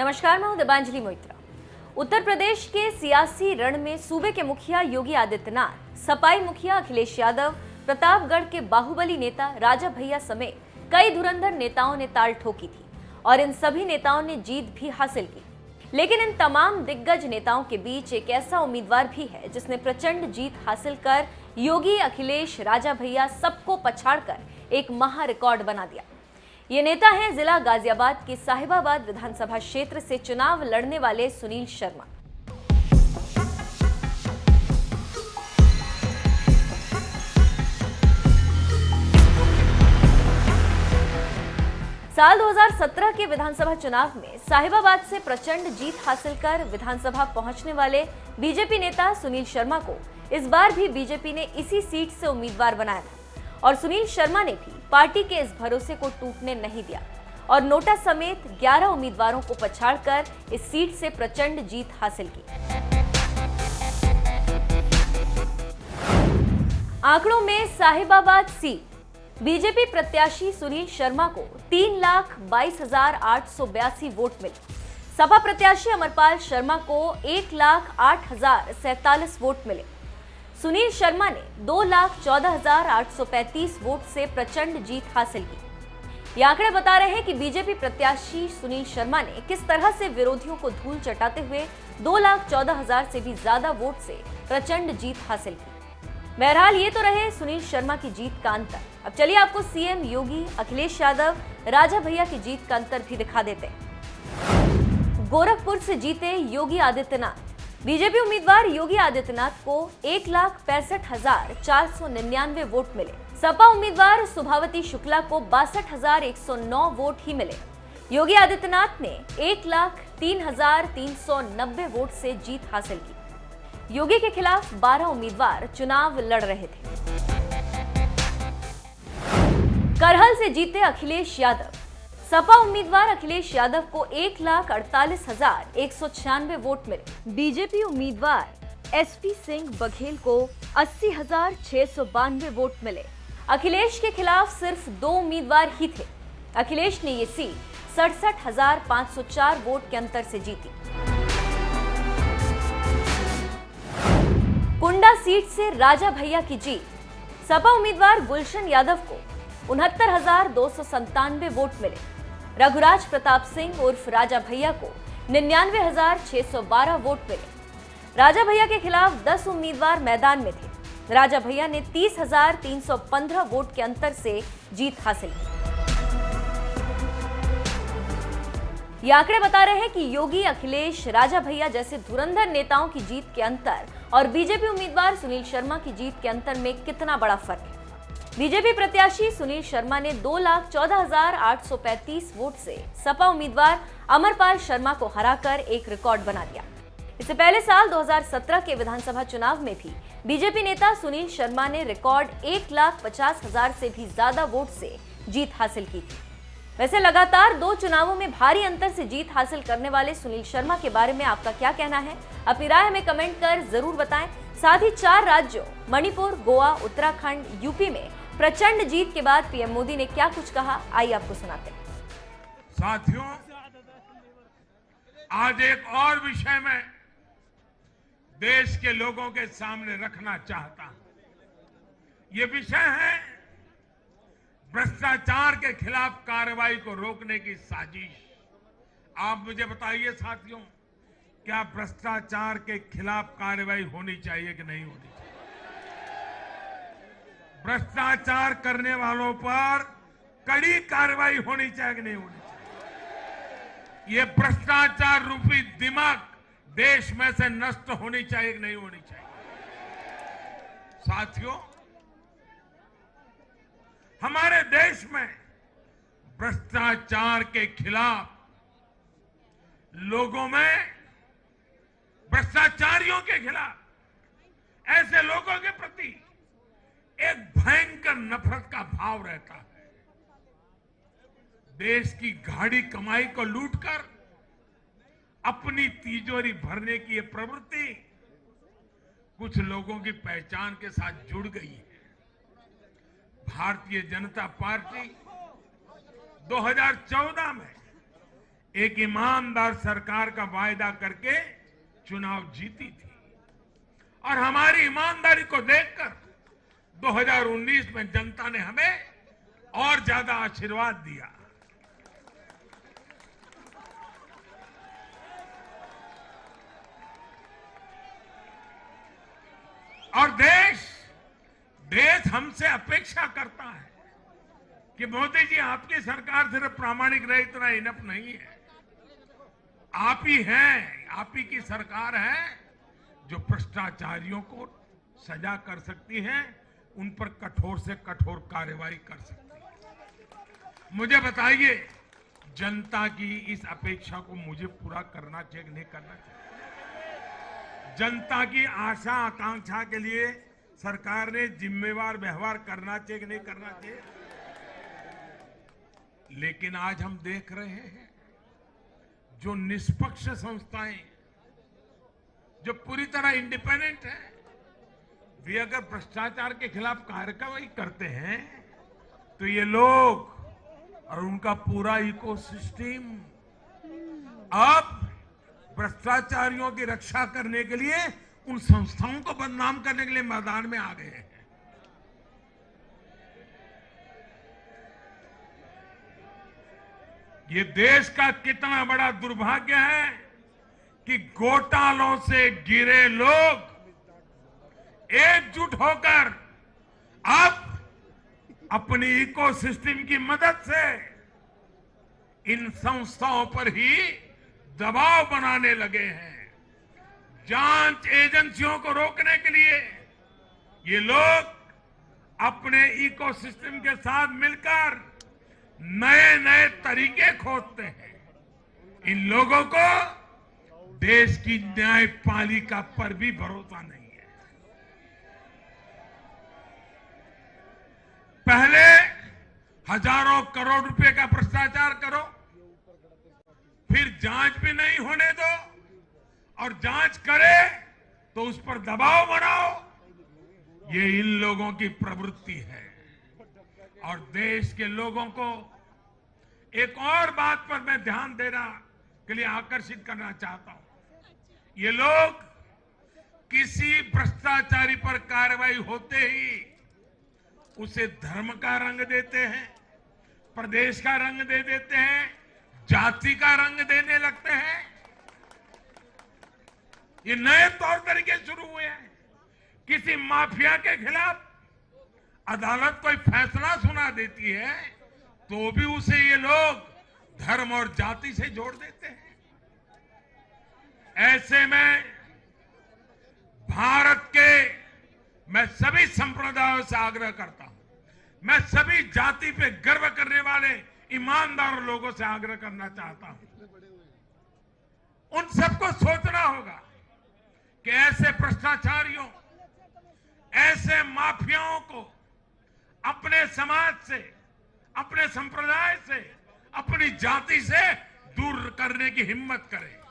नमस्कार, मैं हूं दिबांजलि मोइत्रा। उत्तर प्रदेश के सियासी रण में सूबे के मुखिया योगी आदित्यनाथ, सपाई मुखिया अखिलेश यादव, प्रतापगढ़ के बाहुबली नेता राजा भैया समेत कई धुरंधर नेताओं ने ताल ठोकी थी और इन सभी नेताओं ने जीत भी हासिल की। लेकिन इन तमाम दिग्गज नेताओं के बीच एक ऐसा उम्मीदवार भी है जिसने प्रचंड जीत हासिल कर योगी, अखिलेश, राजा भैया सबको पछाड़कर एक महा रिकॉर्ड बना दिया। ये नेता हैं जिला गाजियाबाद के साहिबाबाद विधानसभा क्षेत्र से चुनाव लड़ने वाले सुनील शर्मा। साल 2017 के विधानसभा चुनाव में साहिबाबाद से प्रचंड जीत हासिल कर विधानसभा पहुंचने वाले बीजेपी नेता सुनील शर्मा को इस बार भी बीजेपी ने इसी सीट से उम्मीदवार बनाया था और सुनील शर्मा ने भी पार्टी के इस भरोसे को टूटने नहीं दिया और नोटा समेत 11 उम्मीदवारों को पछाड़कर इस सीट से प्रचंड जीत हासिल की। आंकड़ों में साहिबाबाद सीट बीजेपी प्रत्याशी सुनील शर्मा को 3,22,882 वोट मिले। सपा प्रत्याशी अमरपाल शर्मा को 1,08,047 वोट मिले। सुनील शर्मा ने 2,14,835 वोट से प्रचंड जीत हासिल की। ये आंकड़े बता रहे हैं कि बीजेपी प्रत्याशी सुनील शर्मा ने किस तरह से विरोधियों को धूल चटाते हुए 2,14,000 से भी ज्यादा वोट से प्रचंड जीत हासिल की। बहरहाल ये तो रहे सुनील शर्मा की जीत का अंतर। अब चलिए आपको सीएम योगी, अखिलेश यादव, राजा भैया की जीत का अंतर भी दिखा देते हैं। गोरखपुर से जीते योगी आदित्यनाथ। बीजेपी उम्मीदवार योगी आदित्यनाथ को 1,65,499 वोट मिले। सपा उम्मीदवार सुभावती शुक्ला को 62,109 वोट ही मिले। योगी आदित्यनाथ ने 1,03,390 वोट से जीत हासिल की। योगी के खिलाफ 12 उम्मीदवार चुनाव लड़ रहे थे। करहल से जीते अखिलेश यादव। सपा उम्मीदवार अखिलेश यादव को 1,48,196 वोट मिले। बीजेपी उम्मीदवार एसपी सिंह बघेल को 80,692 वोट मिले। अखिलेश के खिलाफ सिर्फ 2 उम्मीदवार ही थे। अखिलेश ने ये सीट 67,504 वोट के अंतर से जीती। कुंडा सीट से राजा भैया की जीत। सपा उम्मीदवार गुलशन यादव को 69,297 वोट मिले। रघुराज प्रताप सिंह उर्फ राजा भैया को 99,612 वोट मिले। राजा भैया के खिलाफ 10 उम्मीदवार मैदान में थे। राजा भैया ने 30,315 वोट के अंतर से जीत हासिल की। ये आंकड़े बता रहे हैं कि योगी, अखिलेश, राजा भैया जैसे धुरंधर नेताओं की जीत के अंतर और बीजेपी उम्मीदवार सुनील शर्मा की जीत के अंतर में कितना बड़ा फर्क है। बीजेपी प्रत्याशी सुनील शर्मा ने 2,14,835 वोट से सपा उम्मीदवार अमरपाल शर्मा को हराकर एक रिकॉर्ड बना दिया। इससे पहले साल 2017 के विधानसभा चुनाव में भी बीजेपी नेता सुनील शर्मा ने रिकॉर्ड 1,50,000 से भी ज्यादा वोट से जीत हासिल की थी। वैसे लगातार 2 चुनावों में भारी अंतर से जीत हासिल करने वाले सुनील शर्मा के बारे में आपका क्या कहना है? अपनी राय हमें कमेंट कर जरूर बताएं। साथ ही 4 राज्यों मणिपुर, गोवा, उत्तराखंड, यूपी में प्रचंड जीत के बाद पीएम मोदी ने क्या कुछ कहा, आइए आपको सुनाते हैं। साथियों, आज एक और विषय में देश के लोगों के सामने रखना चाहता हूं। ये विषय है भ्रष्टाचार के खिलाफ कार्रवाई को रोकने की साजिश। आप मुझे बताइए साथियों, क्या भ्रष्टाचार के खिलाफ कार्रवाई होनी चाहिए कि नहीं होनी चाहिए? भ्रष्टाचार करने वालों पर कड़ी कार्रवाई होनी चाहिए कि नहीं होनी चाहिए? ये भ्रष्टाचार रूपी दिमाग देश में से नष्ट होनी चाहिए कि नहीं होनी चाहिए? साथियों, हमारे देश में भ्रष्टाचार के खिलाफ लोगों में, भ्रष्टाचारियों के खिलाफ, ऐसे लोगों के प्रति एक भयंकर नफरत का भाव रहता है। देश की गाढ़ी कमाई को लूटकर अपनी तिजोरी भरने की ये प्रवृत्ति कुछ लोगों की पहचान के साथ जुड़ गई है। भारतीय जनता पार्टी 2014 में एक ईमानदार सरकार का वायदा करके चुनाव जीती थी और हमारी ईमानदारी को देखकर 2019 में जनता ने हमें और ज्यादा आशीर्वाद दिया। और देश हमसे अपेक्षा करता है कि मोदी जी आपकी सरकार सिर्फ प्रामाणिक रहे इतना इनफ नहीं है। आप ही हैं, आप ही की सरकार है जो भ्रष्टाचारियों को सजा कर सकती है, उन पर कठोर से कठोर कार्रवाई कर सकती है। मुझे बताइए, जनता की इस अपेक्षा को मुझे पूरा करना चाहिए कि नहीं करना चाहिए? जनता की आशा आकांक्षा के लिए सरकार ने जिम्मेवार व्यवहार करना चाहिए कि नहीं करना चाहिए? लेकिन आज हम देख रहे हैं जो निष्पक्ष संस्थाएं जो पूरी तरह इंडिपेंडेंट है, वे अगर भ्रष्टाचार के खिलाफ कार्रवाई करते हैं तो ये लोग और उनका पूरा इकोसिस्टम अब भ्रष्टाचारियों की रक्षा करने के लिए उन संस्थाओं को बदनाम करने के लिए मैदान में आ गए हैं। ये देश का कितना बड़ा दुर्भाग्य है कि घोटालों से घिरे लोग एकजुट होकर अब अपनी इकोसिस्टम की मदद से इन संस्थाओं पर ही दबाव बनाने लगे हैं। जांच एजेंसियों को रोकने के लिए ये लोग अपने इकोसिस्टम के साथ मिलकर नए नए तरीके खोजते हैं। इन लोगों को देश की न्यायपालिका पर भी भरोसा नहीं है। पहले हजारों करोड़ रुपए का भ्रष्टाचार करो, फिर जांच भी नहीं होने दो, और जांच करे तो उस पर दबाव बनाओ। ये इन लोगों की प्रवृत्ति है। और देश के लोगों को एक और बात पर मैं ध्यान देना के लिए आकर्षित करना चाहता हूं। ये लोग किसी भ्रष्टाचारी पर कार्रवाई होते ही उसे धर्म का रंग देते हैं, प्रदेश का रंग दे देते हैं, जाति का रंग देने लगते हैं। ये नए तौर तरीके शुरू हुए हैं। किसी माफिया के खिलाफ अदालत कोई फैसला सुना देती है तो भी उसे ये लोग धर्म और जाति से जोड़ देते हैं। ऐसे में भारत के मैं सभी संप्रदायों से आग्रह करता हूं, मैं सभी जाति पे गर्व करने वाले ईमानदार लोगों से आग्रह करना चाहता हूं। उन सबको सोचना होगा कि ऐसे भ्रष्टाचारियों, ऐसे माफियाओं को अपने समाज से, अपने संप्रदाय से, अपनी जाति से दूर करने की हिम्मत करें।